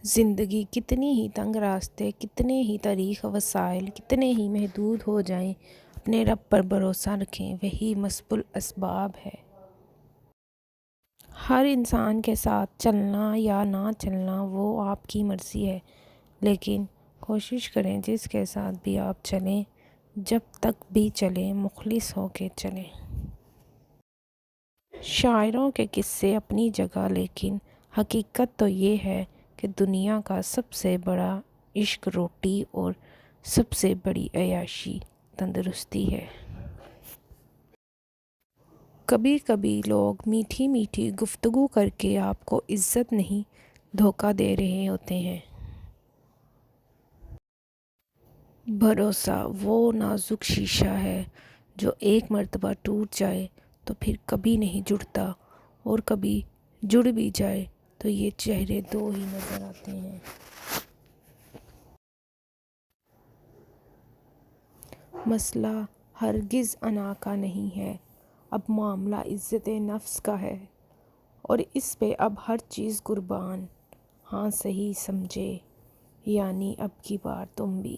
زندگی کتنی ہی تنگ راستے، کتنے ہی طریق وسائل، کتنے ہی محدود ہو جائیں، اپنے رب پر بھروسہ رکھیں، وہی مسبب الاسباب ہے۔ ہر انسان کے ساتھ چلنا یا نہ چلنا وہ آپ کی مرضی ہے، لیکن کوشش کریں جس کے ساتھ بھی آپ چلیں، جب تک بھی چلیں مخلص ہو کے چلیں۔ شاعروں کے قصے اپنی جگہ، لیکن حقیقت تو یہ ہے کہ دنیا کا سب سے بڑا عشق روٹی اور سب سے بڑی عیاشی تندرستی ہے۔ کبھی کبھی لوگ میٹھی میٹھی گفتگو کر کے آپ کو عزت نہیں دھوکہ دے رہے ہوتے ہیں۔ بھروسہ وہ نازک شیشہ ہے جو ایک مرتبہ ٹوٹ جائے تو پھر کبھی نہیں جڑتا، اور کبھی جڑ بھی جائے تو یہ چہرے دو ہی نظر آتے ہیں۔ مسئلہ ہرگز انا کا نہیں ہے، اب معاملہ عزت نفس کا ہے، اور اس پہ اب ہر چیز قربان۔ ہاں صحیح سمجھے، یعنی اب کی بار تم بھی